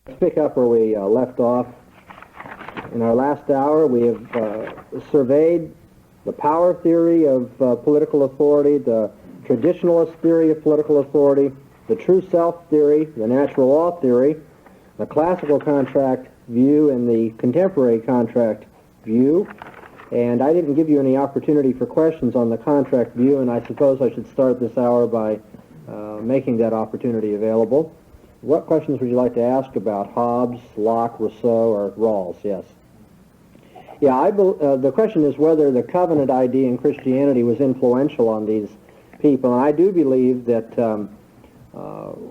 Let's pick up where we left off. In our last hour, we have surveyed the power theory of political authority, the traditionalist theory of political authority, the true self theory, the natural law theory, the classical contract view, and the contemporary contract view. And I didn't give you any opportunity for questions on the contract view, and I suppose I should start this hour by making that opportunity available. What questions would you like to ask about Hobbes, Locke, Rousseau, or Rawls? Yes. Yeah, the question is whether the covenant idea in Christianity was influential on these people. And I do believe that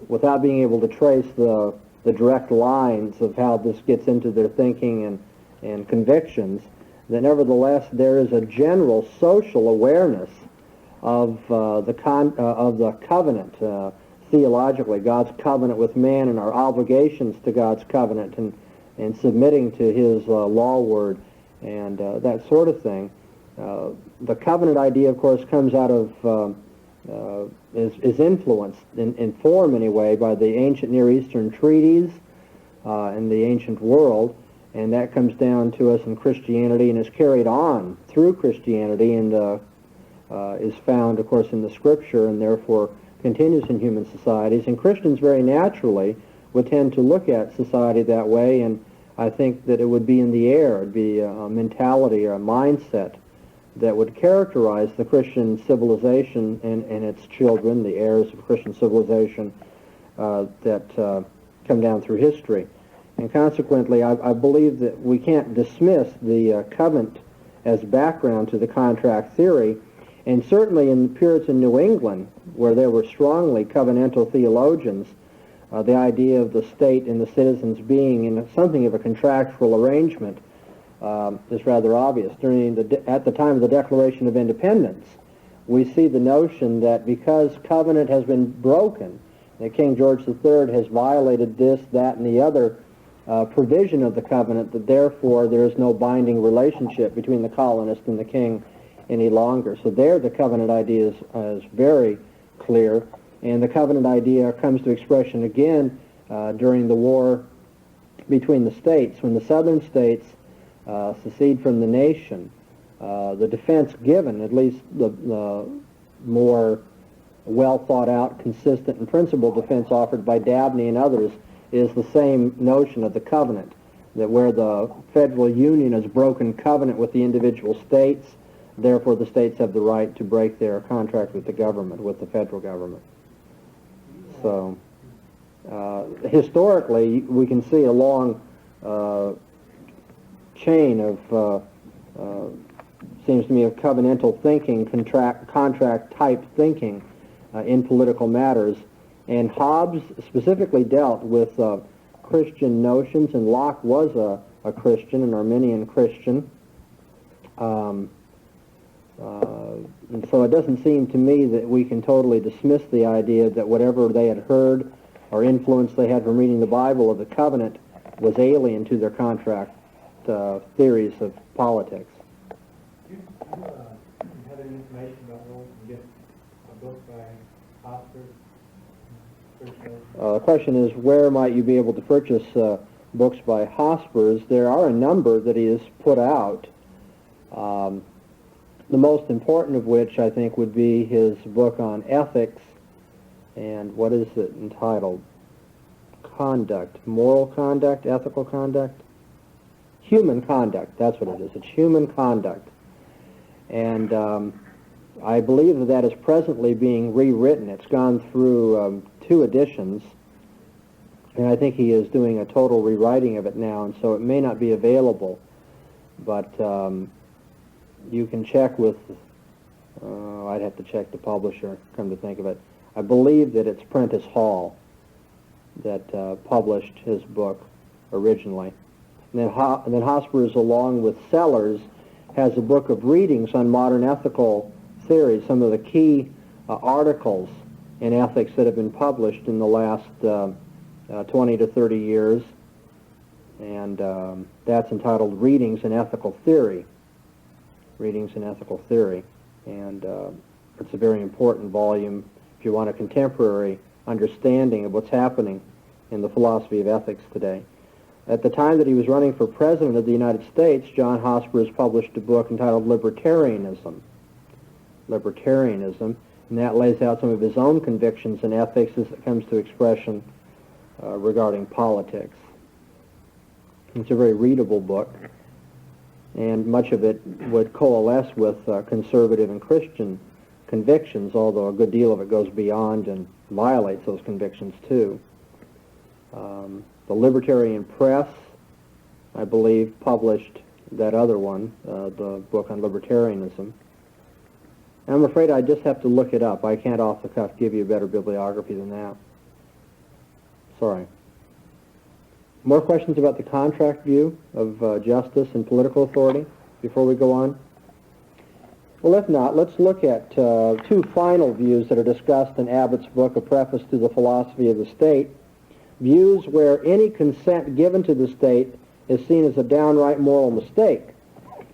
without being able to trace the direct lines of how this gets into their thinking and convictions, that nevertheless there is a general social awareness of the covenant, theologically, God's covenant with man and our obligations to God's covenant and submitting to his law word and that sort of thing. The covenant idea, of course, comes out of, is influenced in form anyway by the ancient Near Eastern treaties in the ancient world, and that comes down to us in Christianity and is carried on through Christianity and is found, of course, in the Scripture and therefore continues in human societies. And Christians very naturally would tend to look at society that way, and I think that it would be in the air. It would be a mentality or a mindset that would characterize the Christian civilization and its children, the heirs of Christian civilization that come down through history. And consequently, I believe that we can't dismiss the covenant as background to the contract theory. And certainly in Puritan New England, where there were strongly covenantal theologians, the idea of the state and the citizens being in something of a contractual arrangement is rather obvious. At the time of the Declaration of Independence, we see the notion that because covenant has been broken, that King George III has violated this, that, and the other provision of the covenant, that therefore there is no binding relationship between the colonist and the king any longer. So there the covenant idea is very clear, and the covenant idea comes to expression again during the war between the states. When the southern states secede from the nation, the defense given, at least the more well thought out, consistent, and principled defense offered by Dabney and others, is the same notion of the covenant, that where the federal union has broken covenant with the individual states, therefore the states have the right to break their contract with the government, with the federal government. So historically, we can see a long chain of, seems to me, of covenantal thinking, contract type thinking in political matters. And Hobbes specifically dealt with Christian notions, and Locke was a Christian, an Arminian Christian. And so it doesn't seem to me that we can totally dismiss the idea that whatever they had heard or influence they had from reading the Bible of the covenant was alien to their contract theories of politics. Do you have any information about where we can get a book by Oscar? The question is, where might you be able to purchase books by Hospers? There are a number that he has put out. The most important of which, I think, would be his book on ethics, and what is it entitled? Conduct, moral conduct, ethical conduct? Human conduct, that's what it is. It's human conduct. And I believe that is presently being rewritten. It's gone through 2 editions, and I think he is doing a total rewriting of it now, and so it may not be available. But you can check with, I'd have to check the publisher, come to think of it. I believe that it's Prentice Hall that published his book originally. And then Hospers, along with Sellers, has a book of readings on modern ethical theory, some of the key articles in ethics that have been published in the last 20 to 30 years. And that's entitled Readings in Ethical Theory. Readings in Ethical Theory, and it's a very important volume if you want a contemporary understanding of what's happening in the philosophy of ethics today. At the time that he was running for president of the United States, John Hosper has published a book entitled Libertarianism, and that lays out some of his own convictions in ethics as it comes to expression regarding politics. It's a very readable book, and much of it would coalesce with conservative and Christian convictions, although a good deal of it goes beyond and violates those convictions too. The Libertarian Press, I believe, published that other one, the book on libertarianism. I'm afraid I just have to look it up. I can't off the cuff give you a better bibliography than that. Sorry. More questions about the contract view of justice and political authority before we go on? Well, if not, let's look at two final views that are discussed in Abbott's book, A Preface to the Philosophy of the State, views where any consent given to the state is seen as a downright moral mistake.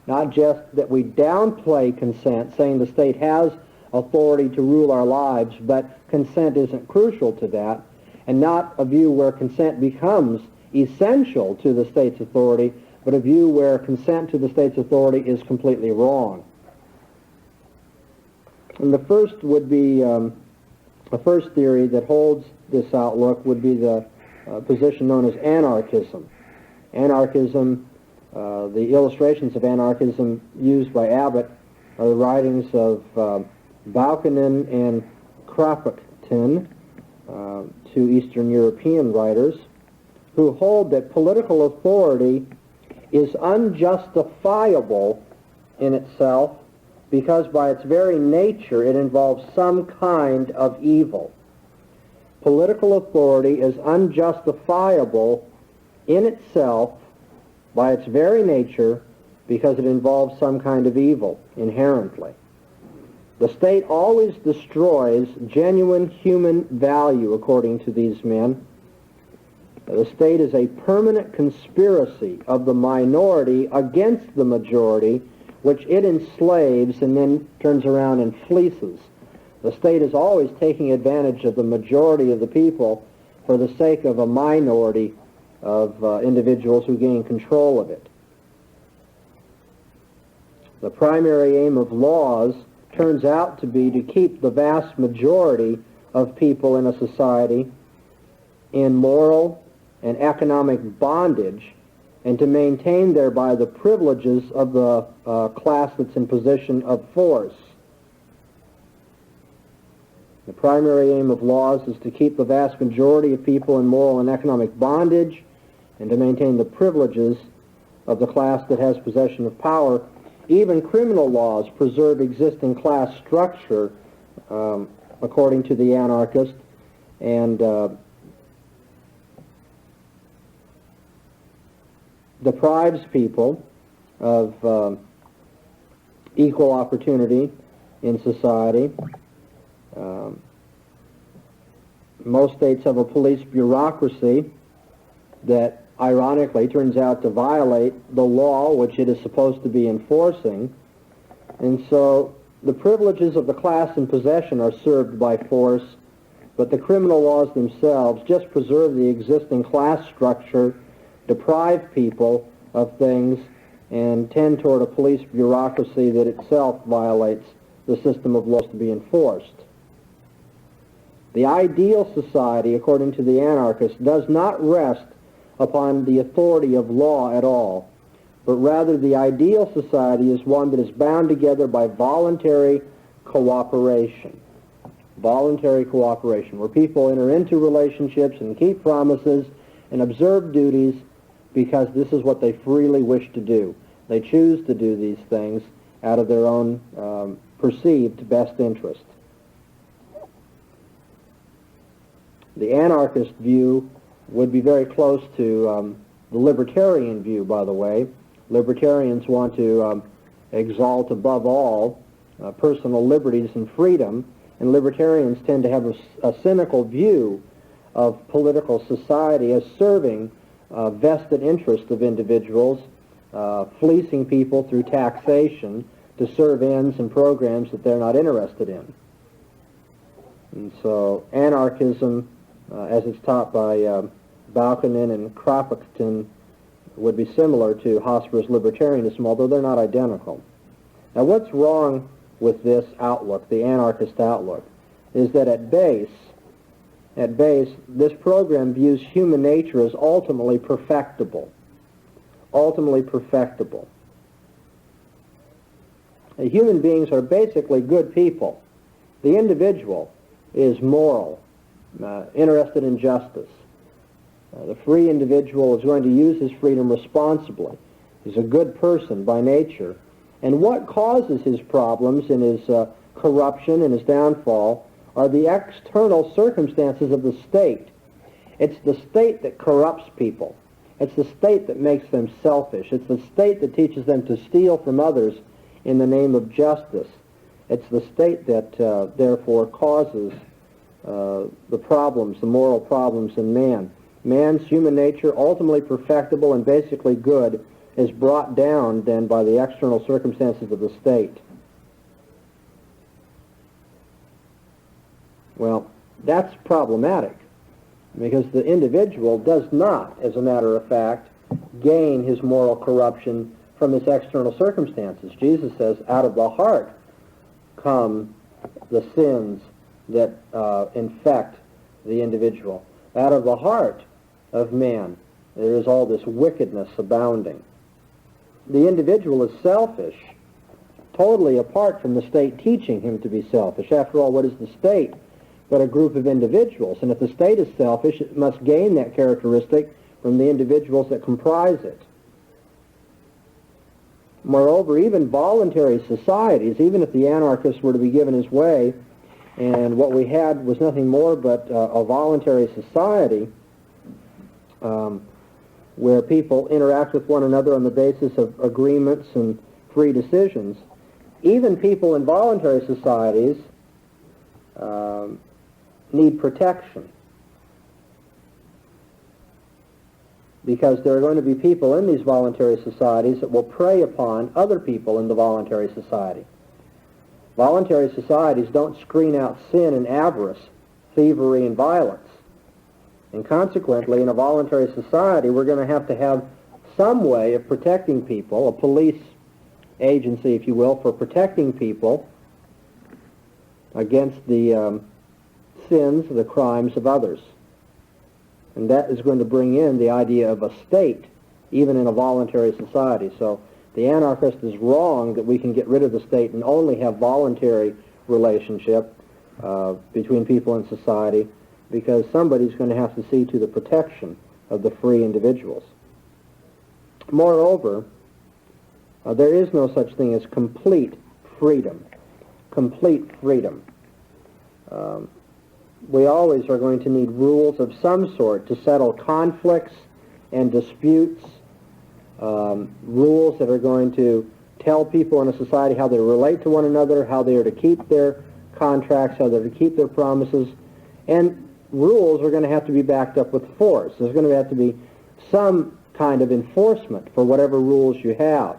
Not just that we downplay consent, saying the state has authority to rule our lives, but consent isn't crucial to that, and not a view where consent becomes essential to the state's authority, but a view where consent to the state's authority is completely wrong. And the first would be, the first theory that holds this outlook would be the position known as anarchism. Anarchism, the illustrations of anarchism used by Abbott are the writings of Bahnsen and Kropotkin, two Eastern European writers, who hold that political authority is unjustifiable in itself because by its very nature it involves some kind of evil. Political authority is unjustifiable in itself by its very nature because it involves some kind of evil inherently. The state always destroys genuine human value, according to these men. The state is a permanent conspiracy of the minority against the majority, which it enslaves and then turns around and fleeces. The state is always taking advantage of the majority of the people for the sake of a minority of individuals who gain control of it. The primary aim of laws turns out to be to keep the vast majority of people in a society in moral and economic bondage and to maintain thereby the privileges of the class that's in position of force. The primary aim of laws is to keep the vast majority of people in moral and economic bondage and to maintain the privileges of the class that has possession of power. Even criminal laws preserve existing class structure, according to the anarchist, and deprives people of equal opportunity in society. Most states have a police bureaucracy that ironically turns out to violate the law which it is supposed to be enforcing, and so the privileges of the class in possession are served by force, but the criminal laws themselves just preserve the existing class structure, deprive people of things, and tend toward a police bureaucracy that itself violates the system of laws to be enforced. The ideal society, according to the anarchist, does not rest upon the authority of law at all, but rather the ideal society is one that is bound together by voluntary cooperation. Voluntary cooperation, where people enter into relationships and keep promises and observe duties because this is what they freely wish to do. They choose to do these things out of their own perceived best interest. The anarchist view would be very close to the libertarian view, by the way. Libertarians want to exalt above all personal liberties and freedom, and libertarians tend to have a cynical view of political society as serving vested interests of individuals, fleecing people through taxation to serve ends and programs that they're not interested in. And so anarchism, as it's taught by Bahnsen and Kropotkin would be similar to Hosmer's libertarianism, although they're not identical. Now, what's wrong with this outlook, the anarchist outlook, is that at base, this program views human nature as ultimately perfectible. Ultimately perfectible. Human beings are basically good people. The individual is moral, interested in justice. The free individual is going to use his freedom responsibly. He's a good person by nature. And what causes his problems and his corruption and his downfall are the external circumstances of the state. It's the state that corrupts people. It's the state that makes them selfish. It's the state that teaches them to steal from others in the name of justice. It's the state that, therefore, causes the problems, the moral problems in man. Man's human nature, ultimately perfectible and basically good, is brought down then by the external circumstances of the state. Well, that's problematic, because the individual does not, as a matter of fact, gain his moral corruption from his external circumstances. Jesus says, out of the heart come the sins that infect the individual. Out of the heart of man, there is all this wickedness abounding. The individual is selfish, totally apart from the state teaching him to be selfish. After all, what is the state but a group of individuals? And if the state is selfish, it must gain that characteristic from the individuals that comprise it. Moreover, even voluntary societies, even if the anarchist were to be given his way, and what we had was nothing more but a voluntary society where people interact with one another on the basis of agreements and free decisions, even people in voluntary societies need protection, because there are going to be people in these voluntary societies that will prey upon other people in the voluntary society. Voluntary societies don't screen out sin and avarice, thievery and violence. And consequently, in a voluntary society, we're going to have some way of protecting people, a police agency, if you will, for protecting people against the sins, the crimes of others. And that is going to bring in the idea of a state, even in a voluntary society. So the anarchist is wrong that we can get rid of the state and only have voluntary relationship between people in society, because somebody's going to have to see to the protection of the free individuals. Moreover, there is no such thing as complete freedom. Complete freedom. We always are going to need rules of some sort to settle conflicts and disputes, rules that are going to tell people in a society how they relate to one another, how they are to keep their contracts, how they're to keep their promises, and rules are going to have to be backed up with force. There's going to have to be some kind of enforcement for whatever rules you have.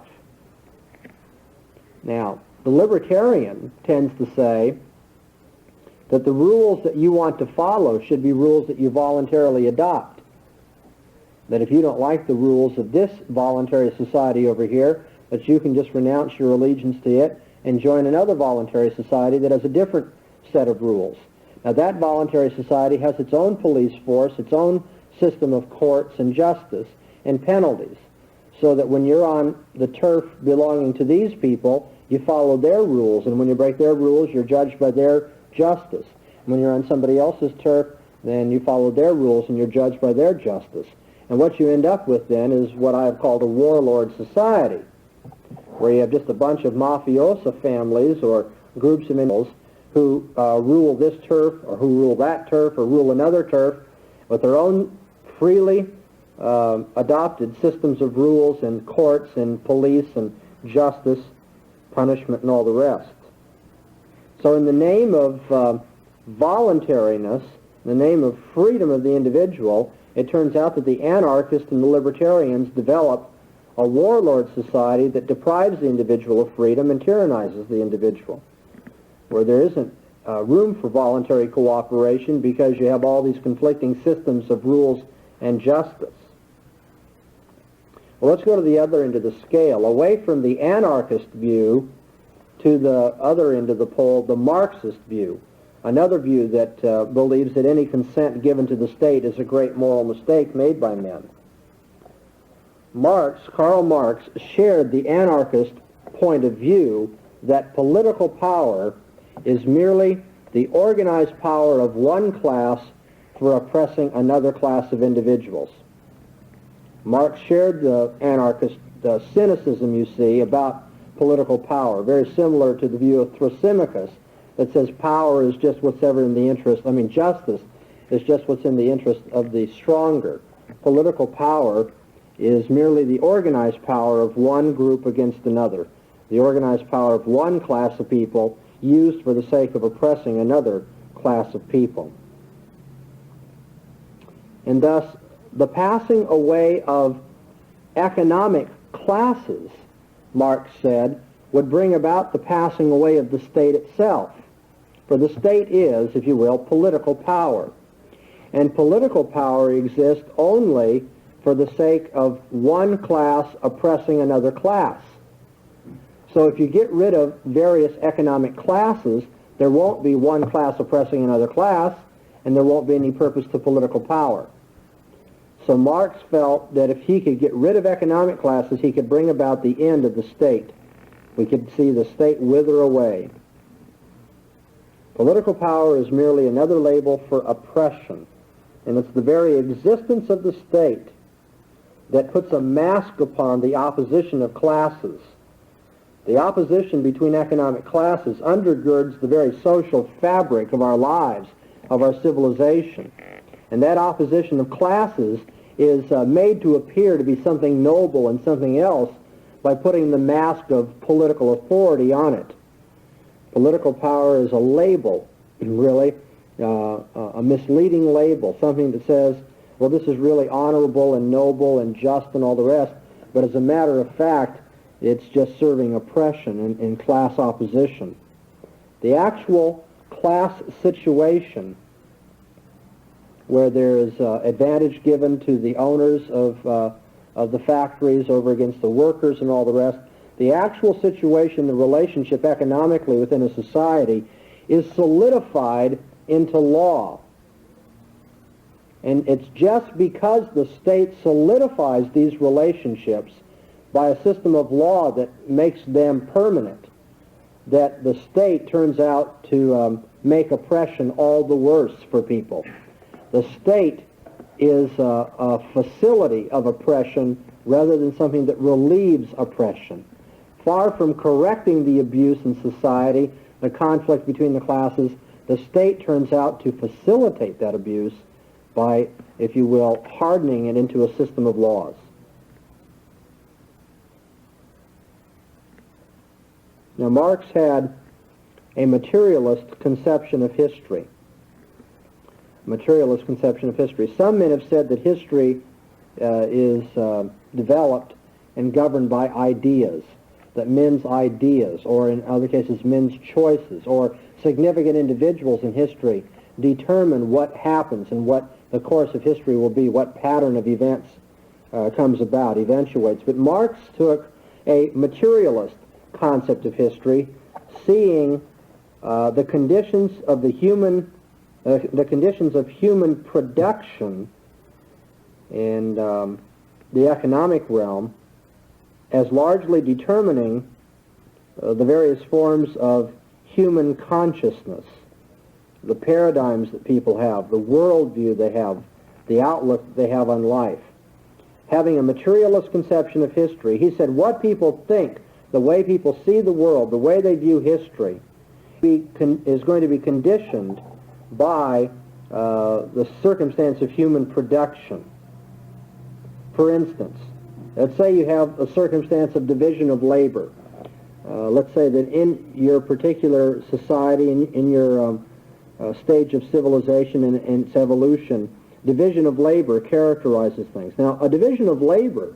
Now, the libertarian tends to say that the rules that you want to follow should be rules that you voluntarily adopt. That if you don't like the rules of this voluntary society over here, that you can just renounce your allegiance to it and join another voluntary society that has a different set of rules. Now, that voluntary society has its own police force, its own system of courts and justice and penalties, so that when you're on the turf belonging to these people, you follow their rules, and when you break their rules, you're judged by their justice. When you're on somebody else's turf, then you follow their rules and you're judged by their justice. And what you end up with then is what I have called a warlord society, where you have just a bunch of mafiosa families or groups of individuals who rule this turf or who rule that turf or rule another turf with their own freely adopted systems of rules and courts and police and justice, punishment, and all the rest. So in the name of voluntariness, in the name of freedom of the individual, it turns out that the anarchists and the libertarians develop a warlord society that deprives the individual of freedom and tyrannizes the individual, where there isn't room for voluntary cooperation because you have all these conflicting systems of rules and justice. Well, let's go to the other end of the scale, away from the anarchist view to the other end of the pole, the Marxist view, another view that believes that any consent given to the state is a great moral mistake made by men. Karl Marx, shared the anarchist point of view that political power is merely the organized power of one class for oppressing another class of individuals. Marx shared the anarchist cynicism, you see, about political power, very similar to the view of Thrasymachus that says power is just whatever in the interest, justice is just what's in the interest of the stronger. Political power is merely the organized power of one group against another, the organized power of one class of people used for the sake of oppressing another class of people. And thus, the passing away of economic classes, Marx said, would bring about the passing away of the state itself. For the state is, if you will, political power. And political power exists only for the sake of one class oppressing another class. So if you get rid of various economic classes, there won't be one class oppressing another class, and there won't be any purpose to political power. So Marx felt that if he could get rid of economic classes, he could bring about the end of the state. We could see the state wither away. Political power is merely another label for oppression, and it's the very existence of the state that puts a mask upon the opposition of classes. The opposition between economic classes undergirds the very social fabric of our lives, of our civilization. And that opposition of classes is made to appear to be something noble and something else by putting the mask of political authority on it. Political power is a label, really, a misleading label, something that says, well, this is really honorable and noble and just and all the rest, but as a matter of fact, it's just serving oppression and class opposition. The actual class situation where there is advantage given to the owners of the factories over against the workers and all the rest, the actual situation, the relationship economically within a society is solidified into law. And it's just because the state solidifies these relationships by a system of law that makes them permanent that the state turns out to make oppression all the worse for people. The state is a facility of oppression rather than something that relieves oppression. Far from correcting the abuse in society, the conflict between the classes, the state turns out to facilitate that abuse by, if you will, hardening it into a system of laws. Now, Marx had a materialist conception of history. Materialist conception of history. Some men have said that history is developed and governed by ideas, that men's ideas, or in other cases, men's choices, or significant individuals in history determine what happens and what the course of history will be, what pattern of events comes about, eventuates. But Marx took a materialist concept of history, seeing the conditions of the conditions of human production in the economic realm as largely determining the various forms of human consciousness, the paradigms that people have, the worldview they have, the outlook they have on life. Having a materialist conception of history, he said what people think, the way people see the world, the way they view history, is going to be conditioned by the circumstance of human production. For instance, let's say you have a circumstance of division of labor. Let's say that in your particular society, in your stage of civilization and its evolution, division of labor characterizes things. Now, a division of labor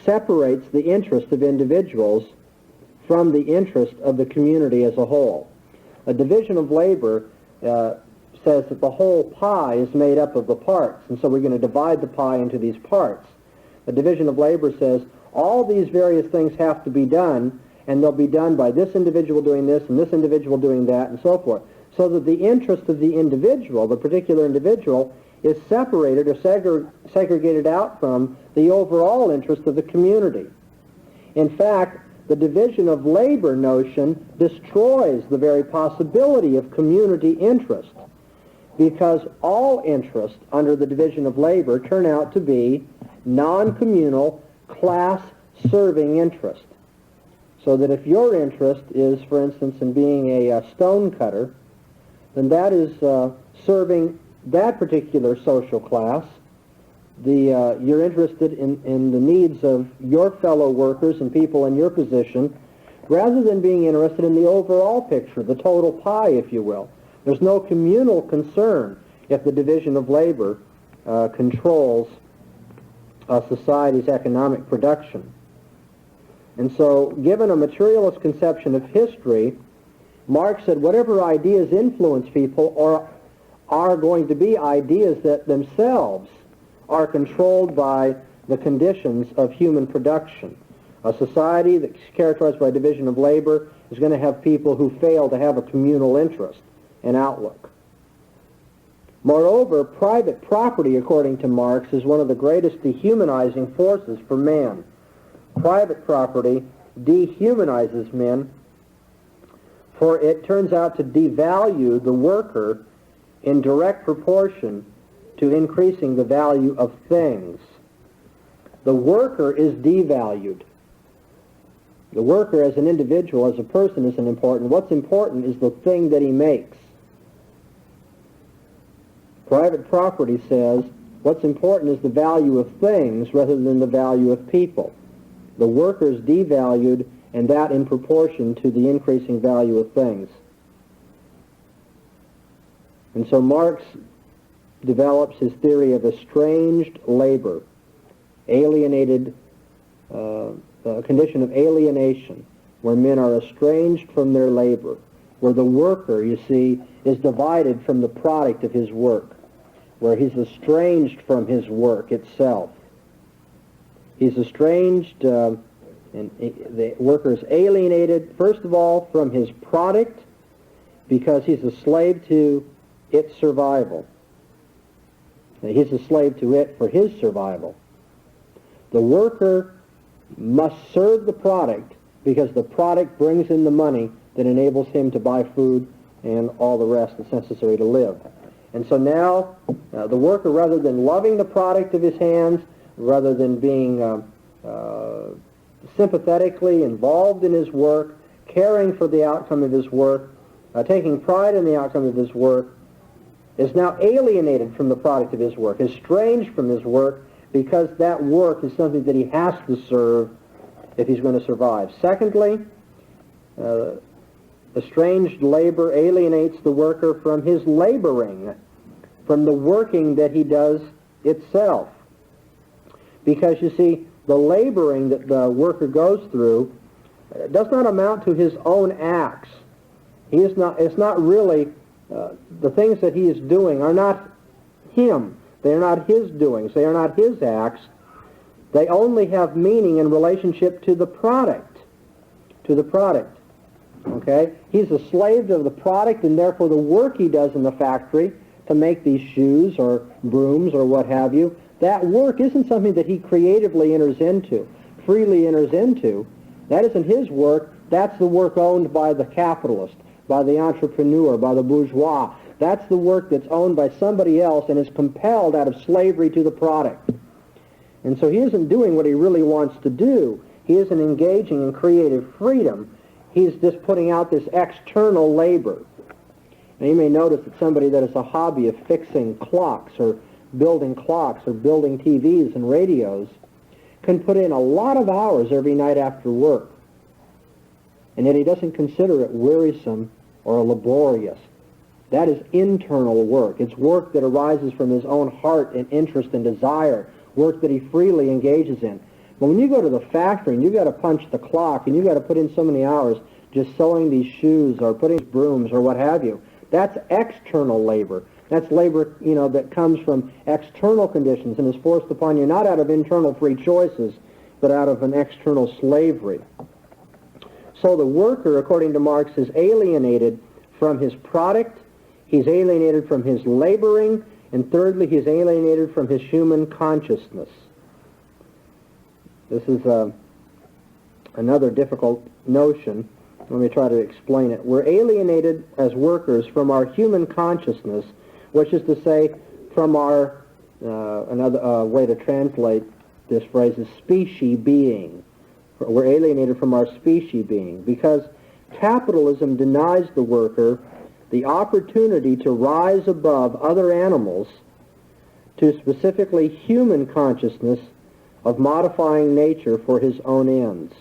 separates the interest of individuals from the interest of the community as a whole. A division of labor says that the whole pie is made up of the parts, and so we're going to divide the pie into these parts. The division of labor says all these various things have to be done, and they'll be done by this individual doing this and this individual doing that and so forth, so that the interest of the individual, the particular individual, is separated or segregated out from the overall interest of the community. In fact, the division of labor notion destroys the very possibility of community interest, because all interests under the division of labor turn out to be non-communal, class-serving interest. So that if your interest is, for instance, in being a stone cutter, then that is serving that particular social class. You're interested in the needs of your fellow workers and people in your position, rather than being interested in the overall picture, the total pie, if you will. There's no communal concern if the division of labor controls society's economic production. And so, given a materialist conception of history, Marx said whatever ideas influence people are going to be ideas that themselves are controlled by the conditions of human production. A society that's characterized by division of labor is going to have people who fail to have a communal interest and outlook. Moreover, private property, according to Marx, is one of the greatest dehumanizing forces for man. Private property dehumanizes men, for it turns out to devalue the worker in direct proportion to increasing the value of things. The worker is devalued. The worker as an individual, as a person, isn't important. What's important is the thing that he makes. Private property says what's important is the value of things rather than the value of people. The worker is devalued, and that in proportion to the increasing value of things. And so Marx develops his theory of estranged labor, alienated, a condition of alienation, where men are estranged from their labor, where the worker, you see, is divided from the product of his work, where he's estranged from his work itself. He's estranged, and the worker is alienated, first of all, from his product, because he's a slave to its survival. He's a slave to it for his survival. The worker must serve the product because the product brings in the money that enables him to buy food and all the rest that's necessary to live. And so now the worker, rather than loving the product of his hands, rather than being sympathetically involved in his work, caring for the outcome of his work, taking pride in the outcome of his work, is now alienated from the product of his work, estranged from his work, because that work is something that he has to serve if he's going to survive. Secondly, estranged labor alienates the worker from his laboring, from the working that he does itself. Because, you see, the laboring that the worker goes through does not amount to his own acts. It's not really, the things that he is doing are not him. They are not his doings. They are not his acts. They only have meaning in relationship to the product. To the product. Okay? He's a slave to the product, and therefore the work he does in the factory to make these shoes or brooms or what have you, that work isn't something that he creatively enters into, freely enters into. That isn't his work. That's the work owned by the capitalist, by the entrepreneur, by the bourgeois. That's the work that's owned by somebody else and is compelled out of slavery to the product. And so he isn't doing what he really wants to do. He isn't engaging in creative freedom. He's just putting out this external labor. Now you may notice that somebody that has a hobby of fixing clocks or building TVs and radios can put in a lot of hours every night after work. And yet he doesn't consider it wearisome or laborious. That is internal work. It's work that arises from his own heart and interest and desire, work that he freely engages in. But when you go to the factory and you've got to punch the clock and you've got to put in so many hours just sewing these shoes or putting brooms or what have you, That's external labor. That's labor, that comes from external conditions and is forced upon you not out of internal free choices, but out of an external slavery. So the worker, according to Marx, is alienated from his product, he's alienated from his laboring, and thirdly, he's alienated from his human consciousness. This is another difficult notion. Let me try to explain it. We're alienated as workers from our human consciousness, which is to say, from our, another way to translate this phrase is specie being. We're alienated from our specie being because capitalism denies the worker the opportunity to rise above other animals to specifically human consciousness of modifying nature for his own ends.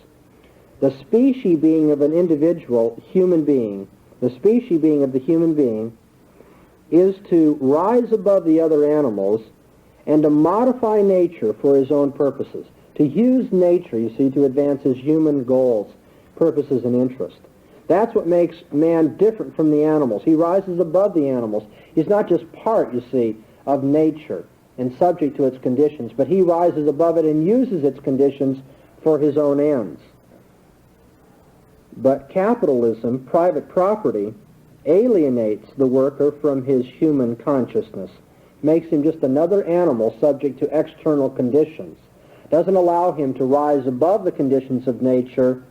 The specie being of an individual human being, the specie being of the human being, is to rise above the other animals and to modify nature for his own purposes, to use nature, you see, to advance his human goals, purposes, and interests. That's what makes man different from the animals. He rises above the animals. He's not just part, you see, of nature and subject to its conditions, but he rises above it and uses its conditions for his own ends. But capitalism, private property, alienates the worker from his human consciousness, makes him just another animal subject to external conditions, doesn't allow him to rise above the conditions of nature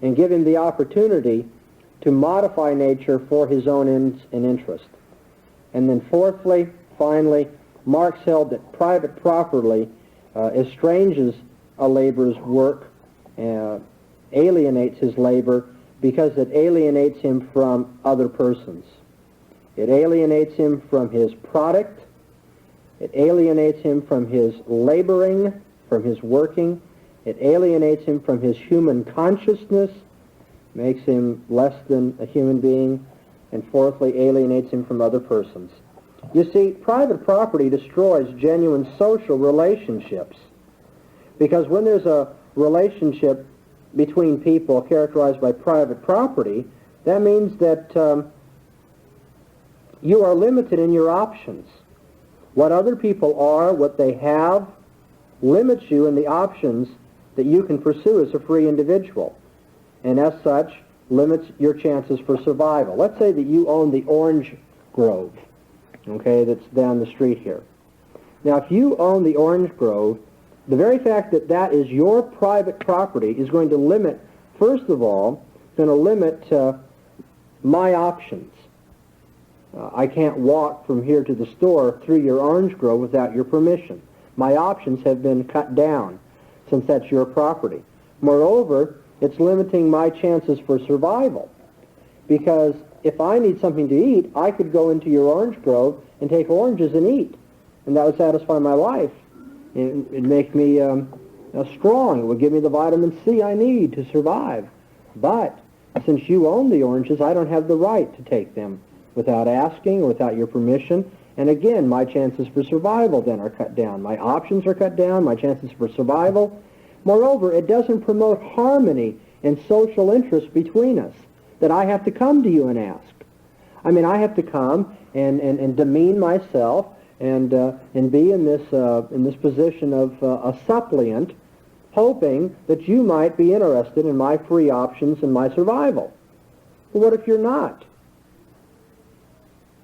and give him the opportunity to modify nature for his own ends and interest. And then fourthly, finally, Marx held that private property estranges a laborer's work, alienates his labor, because it alienates him from other persons. It alienates him from his product. It alienates him from his laboring, from his working. It alienates him from his human consciousness, makes him less than a human being, and fourthly, alienates him from other persons. You see, private property destroys genuine social relationships, because when there's a relationship between people characterized by private property, that means that you are limited in your options. What other people are, what they have, limits you in the options that you can pursue as a free individual, and as such limits your chances for survival. Let's say that you own the orange grove, okay, that's down the street here. Now, if you own the orange grove, the very fact that that is your private property is going to limit, first of all, going to limit my options. I can't walk from here to the store through your orange grove without your permission. My options have been cut down since that's your property. Moreover, it's limiting my chances for survival, because if I need something to eat, I could go into your orange grove and take oranges and eat, and that would satisfy my life. It'd make me strong. It would give me the vitamin C I need to survive. But since you own the oranges, I don't have the right to take them without asking or without your permission. And again, my chances for survival then are cut down. My options are cut down, my chances for survival. Moreover, it doesn't promote harmony and social interest between us, that I have to come to you and ask. I mean, I have to come and demean myself and be in this position of a suppliant, hoping that you might be interested in my free options and my survival. Well, what if you're not?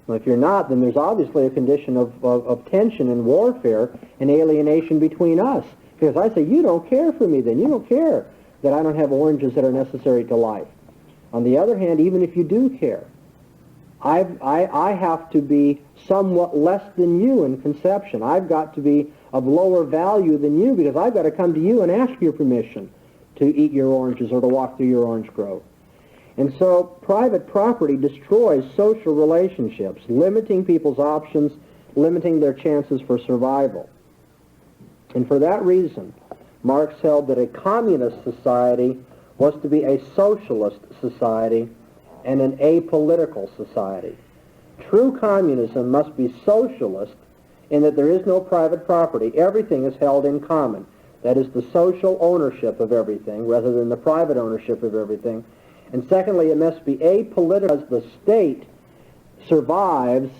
Well, if you're not, then there's obviously a condition of tension and warfare and alienation between us. Because I say, you don't care for me then. You don't care that I don't have oranges that are necessary to life. On the other hand, even if you do care, I have to be somewhat less than you in conception. I've got to be of lower value than you, because I've got to come to you and ask your permission to eat your oranges or to walk through your orange grove. And so private property destroys social relationships, limiting people's options, limiting their chances for survival. And for that reason, Marx held that a communist society was to be a socialist society and an apolitical society. True communism must be socialist in that there is no private property. Everything is held in common. That is the social ownership of everything rather than the private ownership of everything. And secondly, it must be apolitical, because the state survives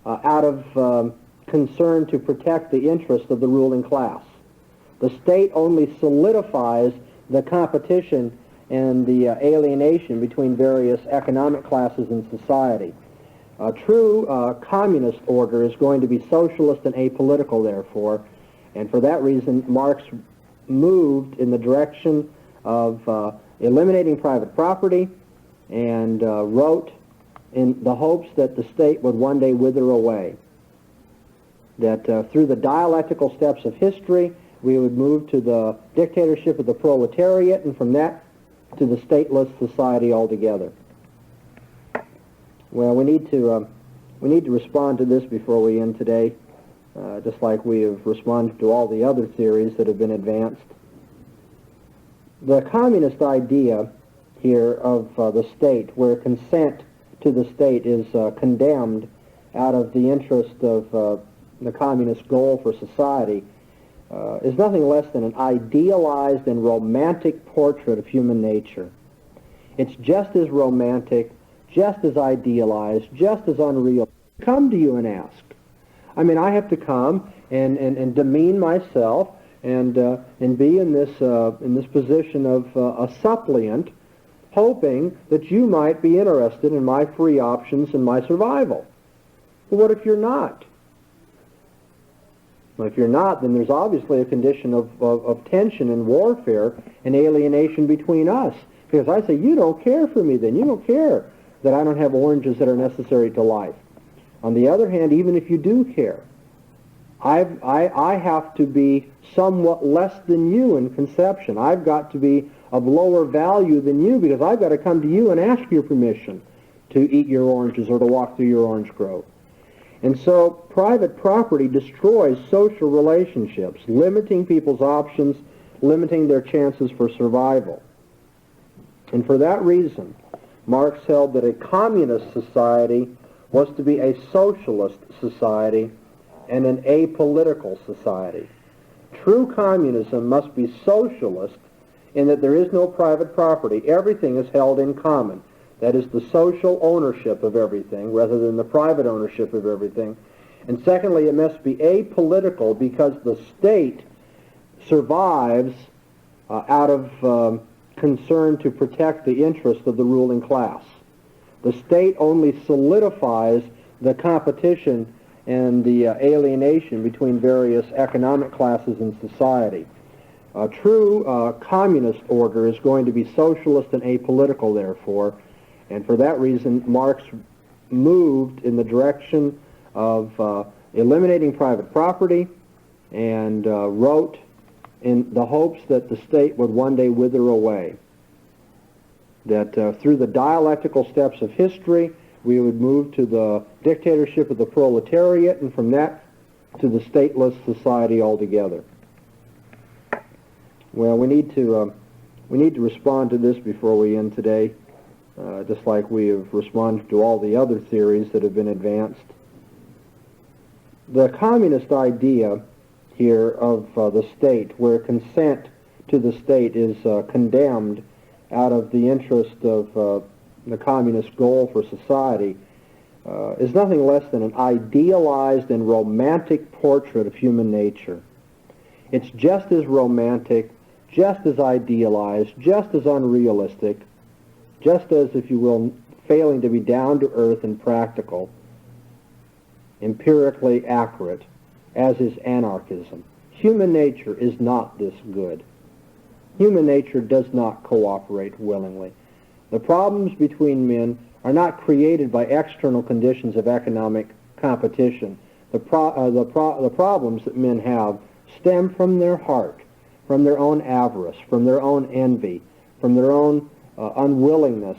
out of concern to protect the interests of the ruling class. The state only solidifies the competition and the alienation between various economic classes in society. A true communist order is going to be socialist and apolitical, therefore, and for that reason Marx moved in the direction of eliminating private property and wrote in the hopes that the state would one day wither away. That through the dialectical steps of history, we would move to the dictatorship of the proletariat, and from that to the stateless society altogether. Well, we need to respond to this before we end today, just like we have responded to all the other theories that have been advanced. The communist idea here of the state, where consent to the state is condemned out of the interest of the communist goal for society, is nothing less than an idealized and romantic portrait of human nature. It's just as romantic, just as idealized, just as unreal. Come to you and ask. I mean, I have to come and demean myself and be in this position of a suppliant, hoping that you might be interested in my free options and my survival. Well, what if you're not? Well, if you're not, then there's obviously a condition of tension and warfare and alienation between us. Because I say, you don't care for me then. You don't care that I don't have oranges that are necessary to life. On the other hand, even if you do care, I have to be somewhat less than you in conception. I've got to be of lower value than you because I've got to come to you and ask your permission to eat your oranges or to walk through your orange grove. And so private property destroys social relationships, limiting people's options, limiting their chances for survival. And for that reason, Marx held that a communist society was to be a socialist society and an apolitical society. True communism must be socialist in that there is no private property. Everything is held in common. That is the social ownership of everything rather than the private ownership of everything. And secondly, it must be apolitical because the state survives out of concern to protect the interests of the ruling class. The state only solidifies the competition and the alienation between various economic classes in society. A true communist order is going to be socialist and apolitical, therefore, and for that reason Marx moved in the direction of eliminating private property and wrote in the hopes that the state would one day wither away. That through the dialectical steps of history, we would move to the dictatorship of the proletariat, and from that to the stateless society altogether. Well, we need to respond to this before we end today, just like we have responded to all the other theories that have been advanced. The communist idea here of the state, where consent to the state is condemned out of the interest of the communist goal for society, is nothing less than an idealized and romantic portrait of human nature. It's just as romantic, just as idealized, just as unrealistic, just as, if you will, failing to be down to earth and practical, empirically accurate, as is anarchism. Human nature is not this good. Human nature does not cooperate willingly. The problems between men are not created by external conditions of economic competition. The problems that men have stem from their heart, from their own avarice, from their own envy, from their own unwillingness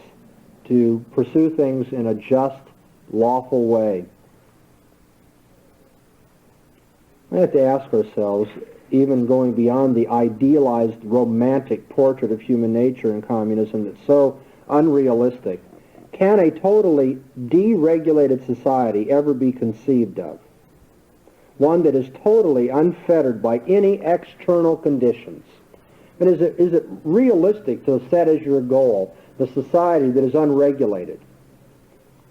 to pursue things in a just, lawful way. We have to ask ourselves, even going beyond the idealized romantic portrait of human nature in communism that's so unrealistic, can a totally deregulated society ever be conceived of? One that is totally unfettered by any external conditions. But is it realistic to set as your goal the society that is unregulated?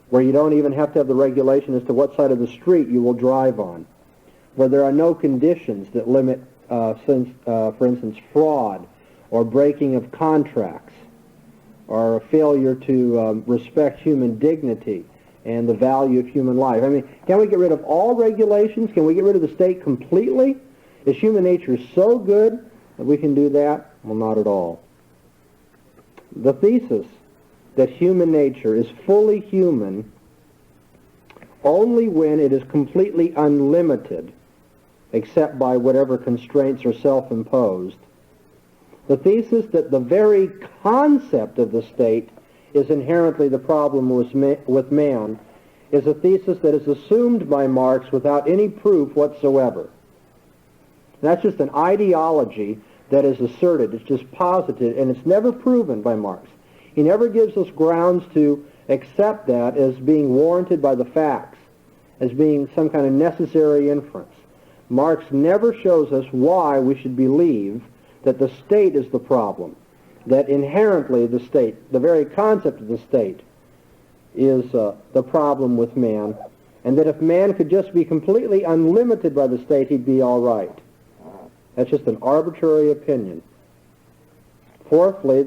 where you don't even have to have the regulation as to what side of the street you will drive on, where there are no conditions that limit, for instance, fraud or breaking of contracts or a failure to respect human dignity and the value of human life. I mean, can we get rid of all regulations? Can we get rid of the state completely? Is human nature so good that we can do that? Well, not at all. The thesis that human nature is fully human only when it is completely unlimited, except by whatever constraints are self-imposed. The thesis that the very concept of the state is inherently the problem with man is a thesis that is assumed by Marx without any proof whatsoever. That's just an ideology that is asserted. It's just posited, and it's never proven by Marx. He never gives us grounds to accept that as being warranted by the facts, as being some kind of necessary inference. Marx never shows us why we should believe that the state is the problem, that inherently the state, the very concept of the state, is the problem with man, and that if man could just be completely unlimited by the state, he'd be all right. That's just an arbitrary opinion. Fourthly,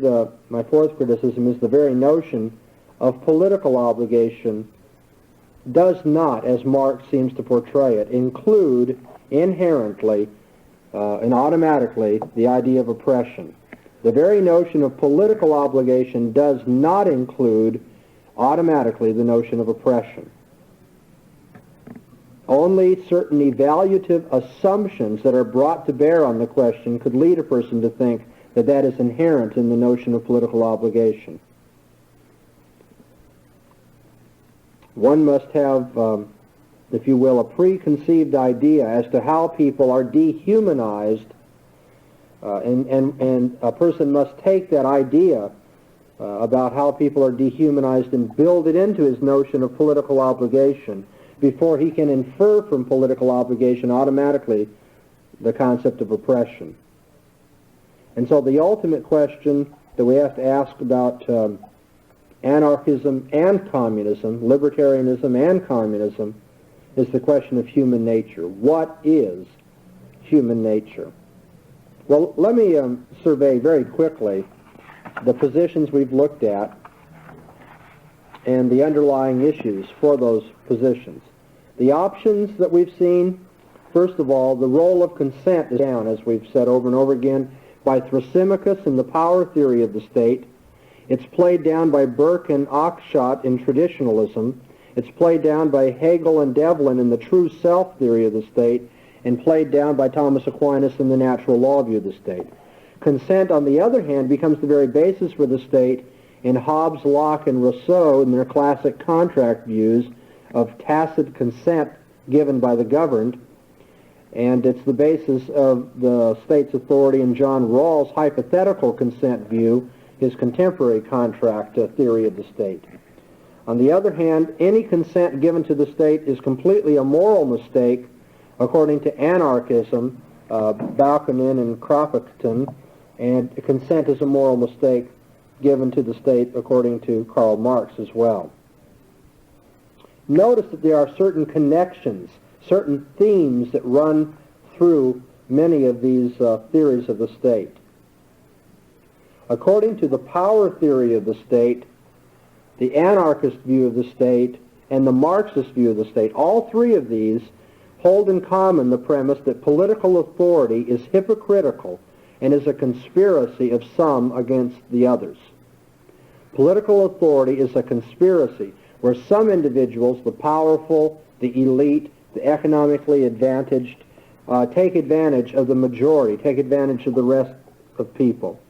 my fourth criticism is the very notion of political obligation does not, as Marx seems to portray it, include inherently and automatically the idea of oppression. The very notion of political obligation does not include automatically the notion of oppression. Only certain evaluative assumptions that are brought to bear on the question could lead a person to think that that is inherent in the notion of political obligation. One must have, if you will, a preconceived idea as to how people are dehumanized, and a person must take that idea about how people are dehumanized and build it into his notion of political obligation before he can infer from political obligation automatically the concept of oppression. And so the ultimate question that we have to ask about anarchism and communism, libertarianism and communism, is the question of human nature. What is human nature? Well, let me survey very quickly the positions we've looked at and the underlying issues for those positions. The options that we've seen, first of all, the role of consent is down, as we've said over and over again, by Thrasymachus in the power theory of the state. It's played down by Burke and Oxshott in traditionalism. It's played down by Hegel and Devlin in the true self theory of the state, and played down by Thomas Aquinas in the natural law view of the state. Consent, on the other hand, becomes the very basis for the state in Hobbes, Locke, and Rousseau in their classic contract views of tacit consent given by the governed, and it's the basis of the state's authority in John Rawls' hypothetical consent view, his contemporary contract theory of the state. On the other hand, any consent given to the state is completely a moral mistake, according to anarchism, Bakunin and Kropotkin, and consent is a moral mistake given to the state according to Karl Marx as well. Notice that there are certain connections, certain themes that run through many of these theories of the state. According to the power theory of the state, the anarchist view of the state, and the Marxist view of the state, all three of these hold in common the premise that political authority is hypocritical and is a conspiracy of some against the others. Political authority is a conspiracy where some individuals, the powerful, the elite, the economically advantaged, take advantage of the majority, take advantage of the rest of people.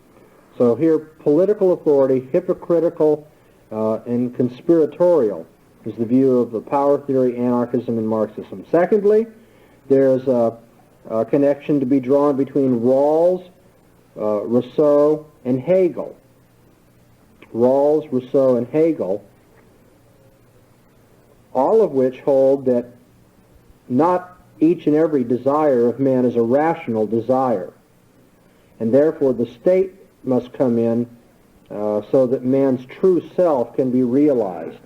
So here, political authority, hypocritical and conspiratorial, is the view of the power theory, anarchism, and Marxism. Secondly, there's a connection to be drawn between Rawls, Rousseau, and Hegel. Rawls, Rousseau, and Hegel, all of which hold that not each and every desire of man is a rational desire, and therefore the state must come in so that man's true self can be realized.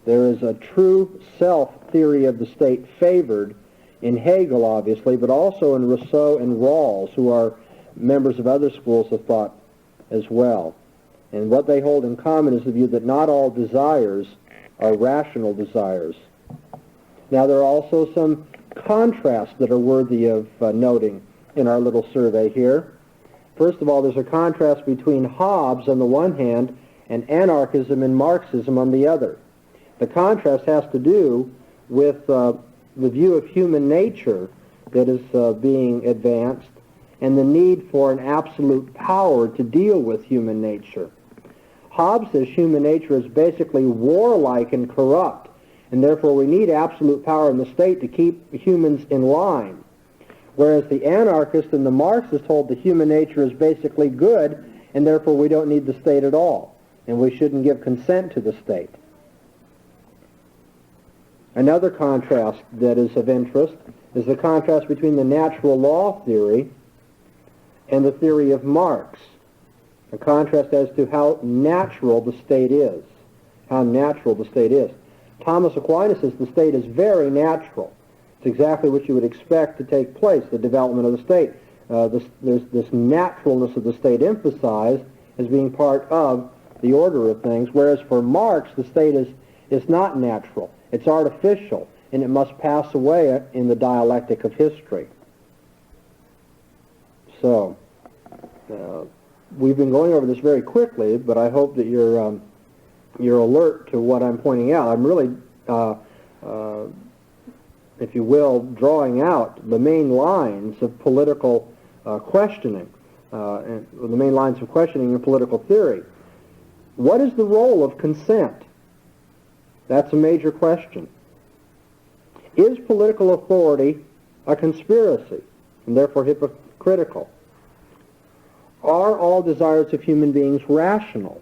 There is a true self theory of the state favored in Hegel, obviously, but also in Rousseau and Rawls, who are members of other schools of thought as well. And what they hold in common is the view that not all desires are rational desires. Now, there are also some contrasts that are worthy of noting in our little survey here. First of all, there's a contrast between Hobbes on the one hand and anarchism and Marxism on the other. The contrast has to do with the view of human nature that is being advanced and the need for an absolute power to deal with human nature. Hobbes says human nature is basically warlike and corrupt, and therefore we need absolute power in the state to keep humans in line. Whereas the anarchist and the Marxist hold that human nature is basically good, and therefore we don't need the state at all, and we shouldn't give consent to the state. Another contrast that is of interest is the contrast between the natural law theory and the theory of Marx. A contrast as to how natural the state is. How natural the state is. Thomas Aquinas says the state is very natural. It's exactly what you would expect to take place, the development of the state. There's this naturalness of the state emphasized as being part of the order of things, whereas for Marx the state is not natural. It's artificial, and it must pass away in the dialectic of history. So, we've been going over this very quickly, but I hope that you're alert to what I'm pointing out. I'm really, if you will, drawing out the main lines of political questioning, and the main lines of questioning in political theory. What is the role of consent? That's a major question. Is political authority a conspiracy, and therefore hypocritical? Are all desires of human beings rational?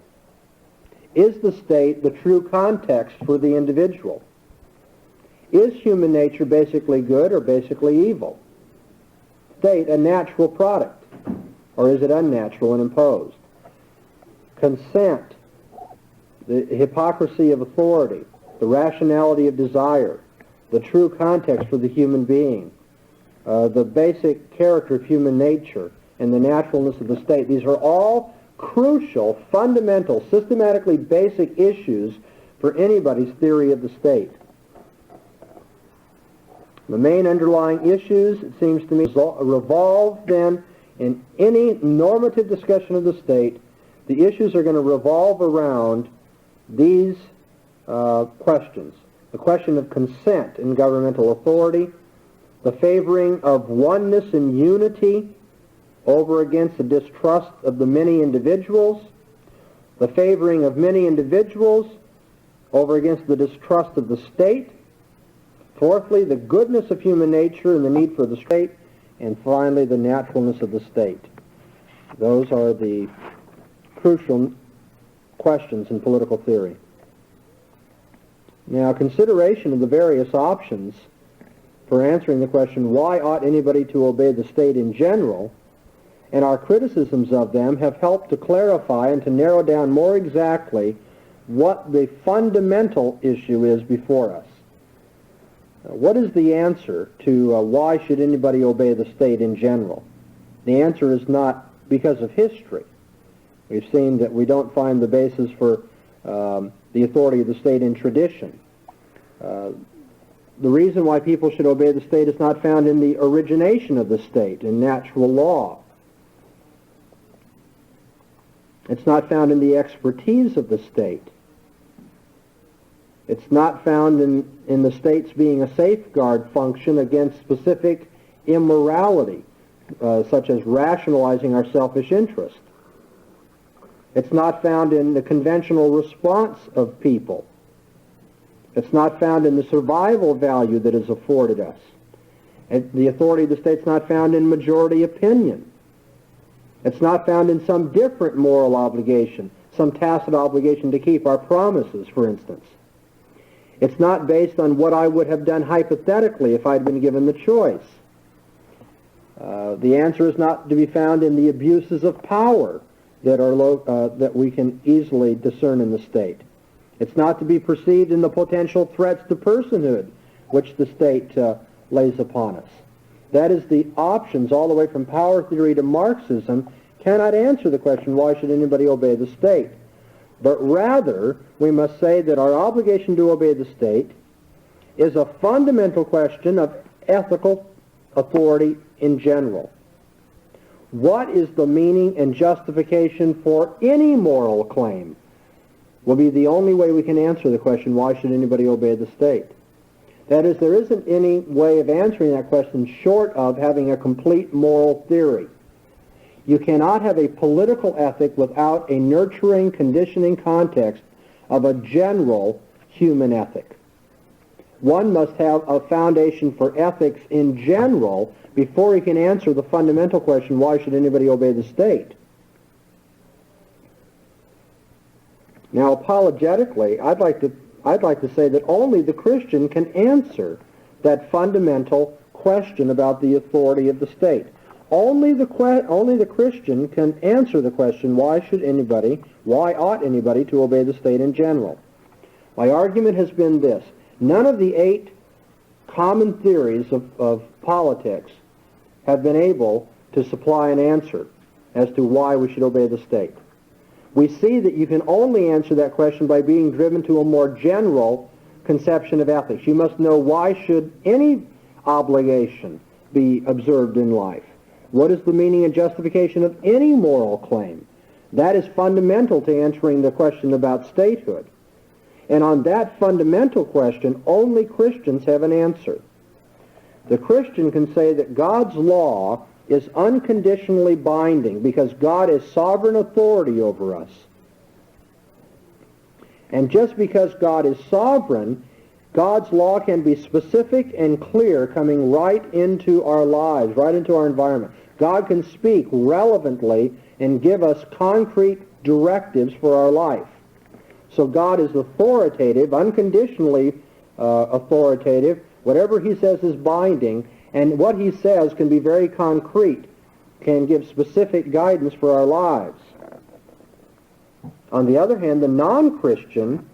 Is the state the true context for the individual? Is human nature basically good or basically evil? State a natural product, or is it unnatural and imposed? Consent, the hypocrisy of authority, the rationality of desire, the true context for the human being, the basic character of human nature, and the naturalness of the state. These are all crucial, fundamental, systematically basic issues for anybody's theory of the state. The main underlying issues, it seems to me, revolve then in any normative discussion of the state. The issues are going to revolve around these questions. The question of consent in governmental authority, the favoring of oneness and unity over against the distrust of the many individuals, the favoring of many individuals over against the distrust of the state, fourthly, the goodness of human nature and the need for the state, and finally, the naturalness of the state. Those are the crucial questions in political theory. Now, consideration of the various options for answering the question, why ought anybody to obey the state in general, and our criticisms of them have helped to clarify and to narrow down more exactly what the fundamental issue is before us. What is the answer to why should anybody obey the state in general? The answer is not because of history. We've seen that we don't find the basis for the authority of the state in tradition. The reason why people should obey the state is not found in the origination of the state, in natural law. It's not found in the expertise of the state. It's not found in the state's being a safeguard function against specific immorality, such as rationalizing our selfish interest. It's not found in the conventional response of people. It's not found in the survival value that is afforded us. And the authority of the state's not found in majority opinion. It's not found in some different moral obligation, some tacit obligation to keep our promises, for instance. It's not based on what I would have done hypothetically if I'd been given the choice. The answer is not to be found in the abuses of power that we can easily discern in the state. It's not to be perceived in the potential threats to personhood which the state lays upon us. That is, the options all the way from power theory to Marxism cannot answer the question, why should anybody obey the state? But rather, we must say that our obligation to obey the state is a fundamental question of ethical authority in general. What is the meaning and justification for any moral claim will be the only way we can answer the question, why should anybody obey the state? That is, there isn't any way of answering that question short of having a complete moral theory. You cannot have a political ethic without a nurturing, conditioning context of a general human ethic. One must have a foundation for ethics in general before he can answer the fundamental question, why should anybody obey the state? Now, apologetically, I'd like to say that only the Christian can answer that fundamental question about the authority of the state. Only the Christian can answer the question, why ought anybody to obey the state in general? My argument has been this. None of the 8 common theories of politics have been able to supply an answer as to why we should obey the state. We see that you can only answer that question by being driven to a more general conception of ethics. You must know, why should any obligation be observed in life? What is the meaning and justification of any moral claim? That is fundamental to answering the question about statehood. And on that fundamental question, only Christians have an answer. The Christian can say that God's law is unconditionally binding because God is sovereign authority over us. And just because God is sovereign, God's law can be specific and clear, coming right into our lives, right into our environment. God can speak relevantly and give us concrete directives for our life. So God is authoritative, unconditionally authoritative. Whatever he says is binding, and what he says can be very concrete, can give specific guidance for our lives. On the other hand, the non-Christian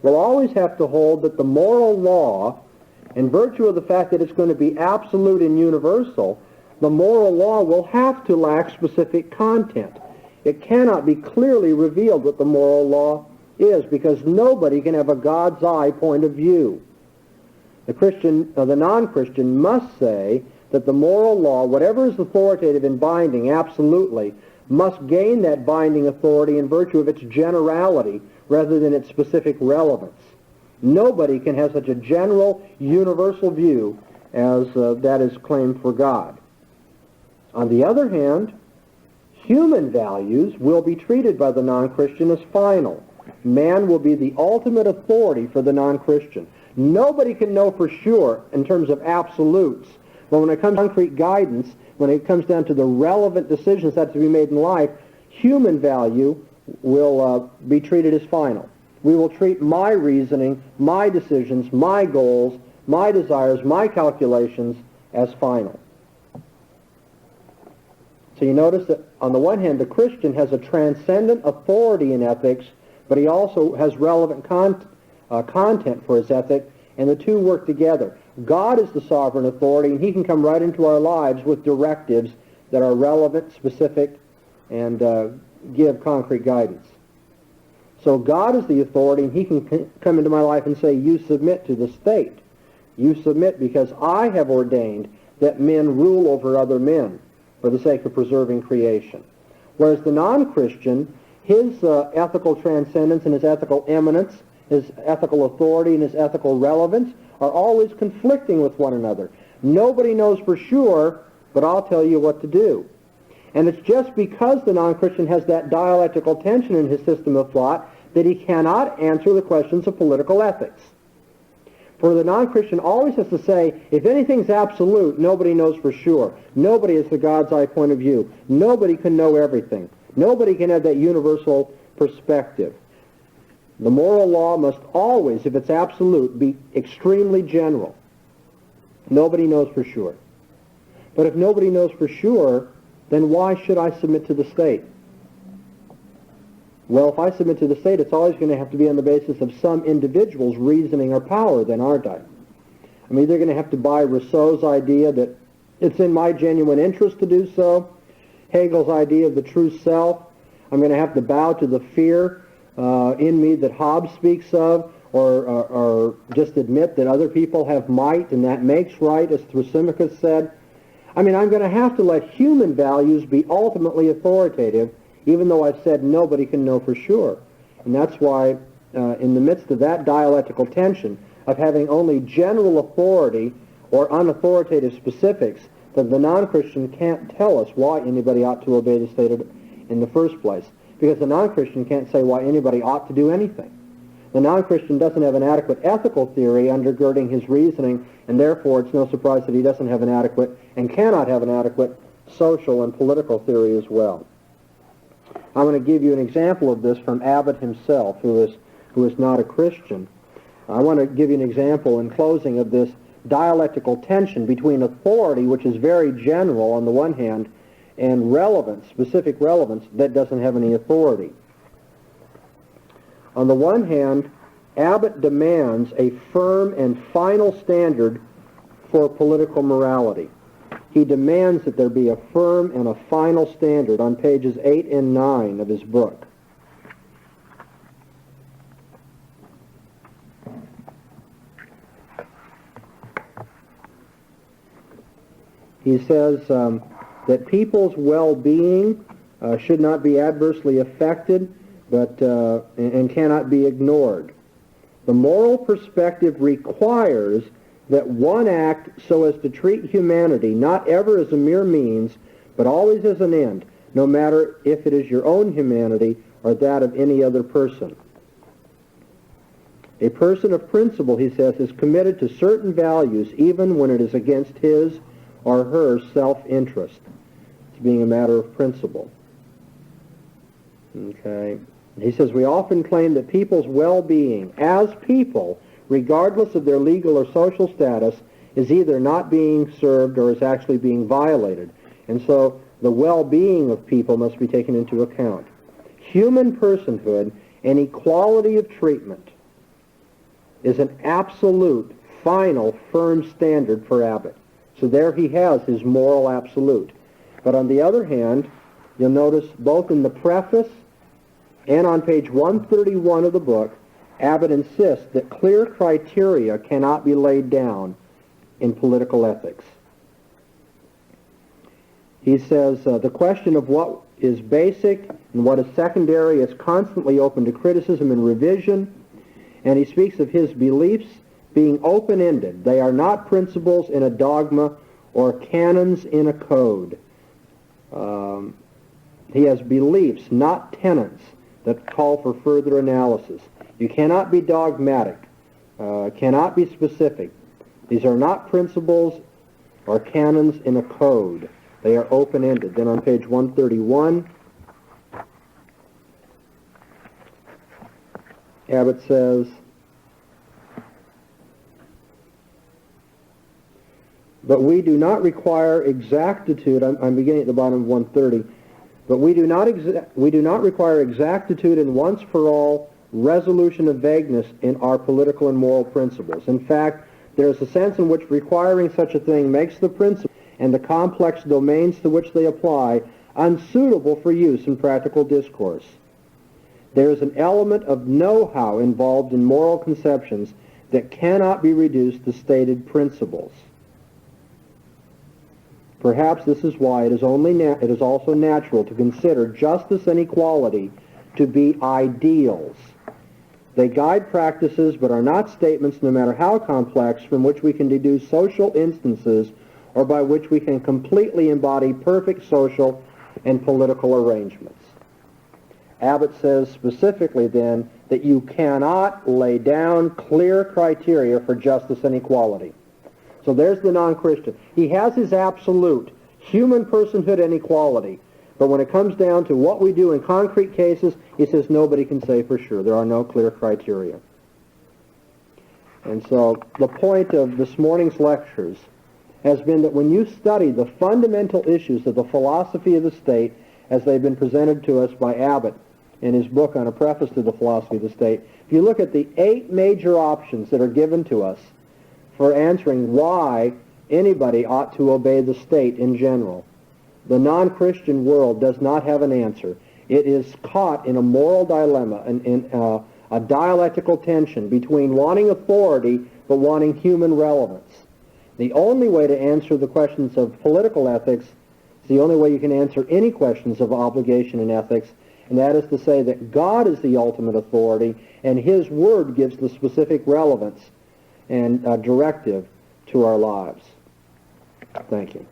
will always have to hold that the moral law, in virtue of the fact that it's going to be absolute and universal, the moral law will have to lack specific content. It cannot be clearly revealed what the moral law is, because nobody can have a God's eye point of view. The non-Christian must say that the moral law, whatever is authoritative and binding, absolutely, must gain that binding authority in virtue of its generality rather than its specific relevance. Nobody can have such a general, universal view as that is claimed for God. On the other hand, human values will be treated by the non-Christian as final. Man will be the ultimate authority for the non-Christian. Nobody can know for sure in terms of absolutes, but when it comes to concrete guidance, when it comes down to the relevant decisions that have to be made in life, human value will be treated as final. We will treat my reasoning, my decisions, my goals, my desires, my calculations as final. So you notice that on the one hand, the Christian has a transcendent authority in ethics, but he also has relevant content for his ethic, and the two work together. God is the sovereign authority, and he can come right into our lives with directives that are relevant, specific, and give concrete guidance. So God is the authority, and he can come into my life and say, you submit to the state. You submit because I have ordained that men rule over other men for the sake of preserving creation. Whereas the non-Christian, his ethical transcendence and his ethical eminence, his ethical authority and his ethical relevance are always conflicting with one another. Nobody knows for sure, but I'll tell you what to do. And it's just because the non-Christian has that dialectical tension in his system of thought that he cannot answer the questions of political ethics. For the non-Christian always has to say, if anything's absolute, nobody knows for sure. Nobody has the God's eye point of view. Nobody can know everything. Nobody can have that universal perspective. The moral law must always, if it's absolute, be extremely general. Nobody knows for sure. But if nobody knows for sure, then why should I submit to the state? Well, if I submit to the state, it's always going to have to be on the basis of some individual's reasoning or power, then, aren't I? I'm either going to have to buy Rousseau's idea that it's in my genuine interest to do so, Hegel's idea of the true self. I'm going to have to bow to the fear in me that Hobbes speaks of, or just admit that other people have might and that makes right, as Thrasymachus said. I mean, I'm going to have to let human values be ultimately authoritative, even though I've said nobody can know for sure. And that's why, in the midst of that dialectical tension of having only general authority or unauthoritative specifics, that the non-Christian can't tell us why anybody ought to obey the state in the first place. Because the non-Christian can't say why anybody ought to do anything. The non-Christian doesn't have an adequate ethical theory undergirding his reasoning, and therefore it's no surprise that he doesn't have an adequate and cannot have an adequate social and political theory as well. I'm going to give you an example of this from Abbott himself, who is not a Christian. I want to give you an example in closing of this dialectical tension between authority, which is very general on the one hand, and relevance, specific relevance, that doesn't have any authority. On the one hand, Abbott demands a firm and final standard for political morality. He demands that there be a firm and a final standard on pages 8 and 9 of his book. He says that people's well-being should not be adversely affected, but and cannot be ignored. The moral perspective requires that one act so as to treat humanity not ever as a mere means, but always as an end, no matter if it is your own humanity or that of any other person. A person of principle, he says, is committed to certain values even when it is against his or her self-interest. It's being a matter of principle. Okay. He says, we often claim that people's well-being as people, regardless of their legal or social status, is either not being served or is actually being violated. And so the well-being of people must be taken into account. Human personhood and equality of treatment is an absolute, final, firm standard for Abbott. So there he has his moral absolute. But on the other hand, you'll notice both in the preface and on page 131 of the book, Abbott insists that clear criteria cannot be laid down in political ethics. He says the question of what is basic and what is secondary is constantly open to criticism and revision, and he speaks of his beliefs being open-ended. They are not principles in a dogma or canons in a code. He has beliefs, not tenets, that call for further analysis. You cannot be dogmatic, cannot be specific. These are not principles or canons in a code. They are open-ended. Then on page 131, Abbott says, but we do not require exactitude. I'm beginning at the bottom of 130. But we do not require exactitude and once-for-all resolution of vagueness in our political and moral principles. In fact, there is a sense in which requiring such a thing makes the principles and the complex domains to which they apply unsuitable for use in practical discourse. There is an element of know-how involved in moral conceptions that cannot be reduced to stated principles. Perhaps this is why it is also natural to consider justice and equality to be ideals. They guide practices but are not statements, no matter how complex, from which we can deduce social instances or by which we can completely embody perfect social and political arrangements. Abbott says specifically then that you cannot lay down clear criteria for justice and equality. So there's the non-Christian. He has his absolute human personhood and equality. But when it comes down to what we do in concrete cases, he says nobody can say for sure. There are no clear criteria. And so the point of this morning's lectures has been that when you study the fundamental issues of the philosophy of the state as they've been presented to us by Abbott, in his book on a preface to the philosophy of the state, if you look at the 8 major options that are given to us for answering why anybody ought to obey the state in general, the non-Christian world does not have an answer. It is caught in a moral dilemma, in a dialectical tension between wanting authority but wanting human relevance. The only way to answer the questions of political ethics is the only way you can answer any questions of obligation and ethics, and that is to say that God is the ultimate authority, and his word gives the specific relevance and directive to our lives. Thank you.